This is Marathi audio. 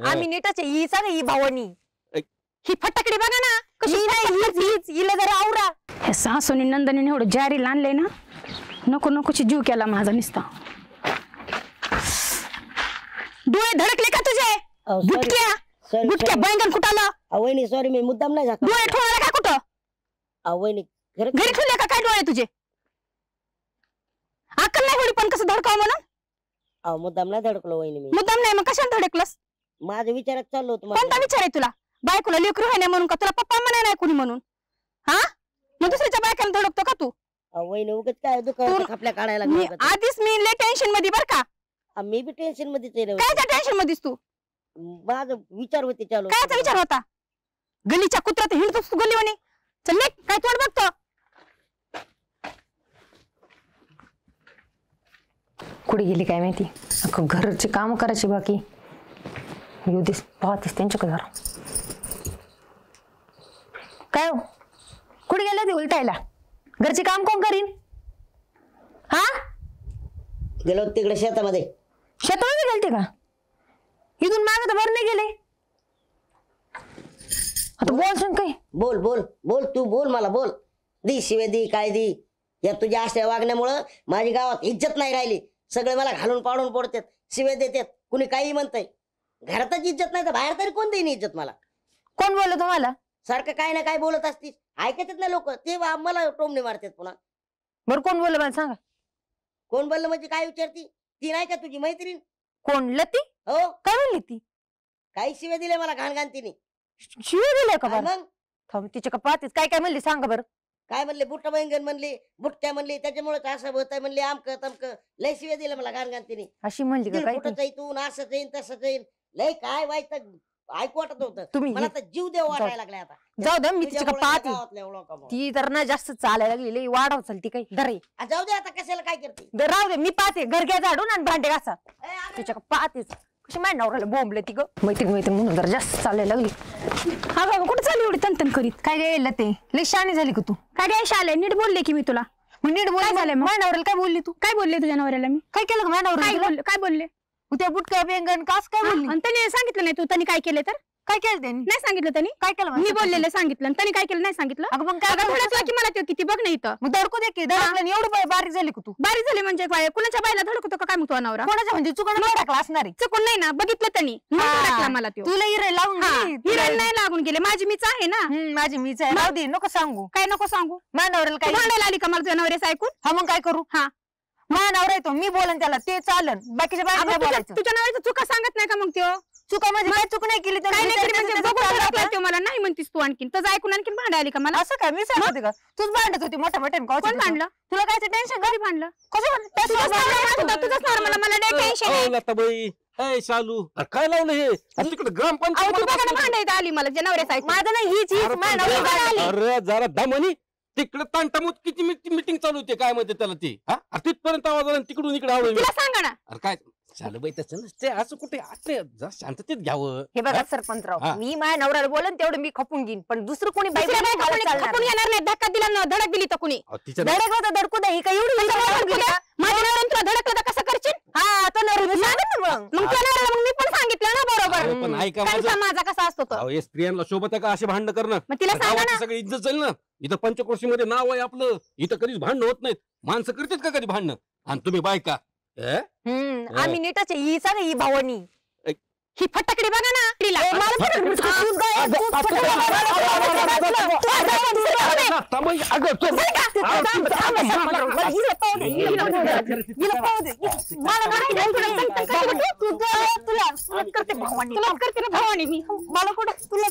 आम्ही नीटच आहे. ही सांग ही भावनी ही फटाकडी बघा ना कशी नाही हिला जरा आवरा. हे सासूनी नंदनीने एवढं जारी आणलंय ना नको नकोची जीव केला माझा निसता. डोळे धडकले का तुझे गुटक्या गुटक्या बैंगन कुठाला. वहिनी सॉरी मी मुद्दाम नाही झाका. डोळे ठेवला का कुठं वहिनी घरी ठेवले का काय डोळे तुझे. अक्कल नाही होडी पण कसं धडकाव म्हणून. मुद्दाम नाही धडकलो वहिनी मी. मुद्दाम नाही मग कशाला धडकलंस. माझ्या विचारात चाललो होतो. कोणता विचार आहे तुला. बायकोला लेकरू आहे नाही म्हणून का तुला पप्पा म्हणाय नाही कुणी म्हणून. हा मग दुसऱ्याच्या बायकांना धडकतो का तू. वहिनी उगाच काय दुकान खापल्या काढायला आधीच मी लय टेन्शन मध्ये बर का. मी बी टेन्शन मध्येच आहे. काय टेन्शन मध्येस तू. माझा विचार होते चालू. कायचा विचार होता. गलीच्या कुत्र्यात हिंडतोस तू गलीवानी. चल ले काय तोड बघतो. कुठे गेली काय माहिती. घरची काम करायची बाकी येऊ दिस पाहतेस त्यांच्याकडे जरा. काय हो कुठे गेले ते उलटायला. घरचे काम कोण करीन. हा गेलो तिकडे शेतामध्ये. शेतामध्ये गेलते का. इथून मागे तर बरं नाही गेले. आता बोल सांग काय. बोल बोल बोल तू बोल मला बोल. दी शिवे दी काय दी. या तुझ्या अशा वागण्यामुळं माझी गावात इज्जत नाही राहिली. सगळे मला घालून पाडून पडतात शिवे देतात. कुणी काही म्हणतंय. घरातच इज्जत नाही तर बाहेर तरी कोण देईन इज्जत मला. कोण बोललं तुम्हाला. सारखं काय ना काय बोलत असतीस. ऐकतात ना लोक ते मला टोमणे मारतात पुन्हा. बरं कोण बोललं मला सांगा. कोण बोललं म्हणजे काय विचारती. ती नाही का तुझी मैत्रीण. कोण लती. हो काय म्हणली ती. काही शिवे दिले मला घाण तिने. शिवे दिले का बरं. मग थांब तिच्या का पाहतेच काय काय म्हणली सांगा बरं. काय म्हणले बुट्टा बैंगन म्हणली बुटक्या म्हणली त्याच्यामुळे असं होत आहे म्हणली आमक तमक लय शिवे दिले मला घाण तिने. अशी म्हणली का काय. कुठं इथून असंच येईन तसंच येईन लय काय वाईट ऐकू वाटत होतं. तुम्ही मला तर जीव देव वाटायला लागलाय आता. जाऊ दे मी तिच्या का पाहते. ती तर ना जास्त चालायला लागली लई वाढव चालती काही दरे. जाऊ दे आता कशाला काय करते. राहू दे मी पाहते घर घ्या झाडून आणि भांडे घासा. तिच्या का पाहतेच कशी माझ्या नवऱ्याला बोंबले ती ग. मैत्रीण म्हणून जर जास्त चालायला लागली. हा बाबा कुठे चालली एवढी तनतन करीत. काय द्यायला ते लई शाणी झाली का तू. काय द्यायला आले नीट बोलले की मी तुला. मग नीट बोल झालं माझ्या नवऱ्याला काय बोलली तू. काय बोलले तुझ्या नवऱ्याला मी. काय केलं माझ्या नवऱ्याला. काय बोलले. त्या बुटका बेंगण कास काय बोलली. आणि त्याने सांगितलं नाही तू त्यांनी काय केलं तर. काय केलं त्यांनी. नाही सांगितलं त्यांनी. काय केलं मी बोललेलं सांगितलं त्यांनी काय केलं नाही सांगितलं. अगं मग काय की मला ते किती बघ नाही इथं. मग धडकू दे की धडकलं एवढं बारीक झाली का तू. बारीक झाली म्हणजे काय कुणाच्या बायला धडकतो का काय मग तुझा नवरा. कोणाच्या म्हणजे चुकून टाकला असणार आहे. चुकून नाही ना बघितलं त्यांनी मला ते. तुला हिरे लावून हिरायला नाही लागून गेले. माझी मीच आहे ना. माझी मीच आहे. राहू दे नको सांगू. काय नको सांगू. माझ्या नवऱ्याला काय भांडायला आली का मला तुझ्या नवऱ्याचं ऐकून. हा मग काय करू. हा माझा नवरा येतो मी बोलन त्याला ते चालन बाकीच्या बायका बोलायचं. तुझ्या नवऱ्याचं चुका सांगत नाही का मग त्यो. चुका म्हणजे काय चूक नाही केली तर मला नाही म्हणतीस तू आणखीन तर ऐकून आणखीन भांडायला आली का मला. असं काय मी सांगते का तूच भांडत होती मोठ्या मोठ्या. कोण भांडलं तुला काय टेन्शन. कधी भांडलं कसं तुझंच नॉर्मल मला टेन्शन. शालू काय लावलं हे तिकडे ग्रामपंचायत भांडायला आली मला नवऱ्याचं. माझं नाही हीच अरे जरा दमनी तिकडे तंटामुत किती मिटिंग चालू होते काय म्हणते त्याला ती. तिथपर्यंत आवाज आला तिकडून इकडे आवडलं. तिला सांगा ना. अरे काय झालं बाई तसं नसते असं कुठे शांततेत घ्यावं. हे बघा सरपंचराव मी माझ्या नवऱ्याला बोलन तेवढं मी खपून घेईन पण दुसरं कोणी बाई खपून येणार नाही. धक्का दिला ना धडक दिली तर कुणी धडक होतं धडकू दे का एवढी माझ्या नवऱ्यानं तुला धडकलं तर कसं करशील. हा तो नवरा मग मी पण सांगितलं ना बरोबर. पण ऐका माझा कसा असतो तो. स्त्रियांना शोभत आहे का असे भांडण करणं. मग तिला सांगा ना. सगळी इज्जत जाईल ना. इथं पंचक्रोशीमध्ये नाव आहे आपलं. इथं कधीच भांडणं होत नाहीत. माणसं करतात का कधी भांडणं. आणि तुम्ही बायका आम्ही नीटच आहे. ही सांग ही भावनी ही फटाकडी बघा ना. तुला करते भवानी मी मला कुठं तुला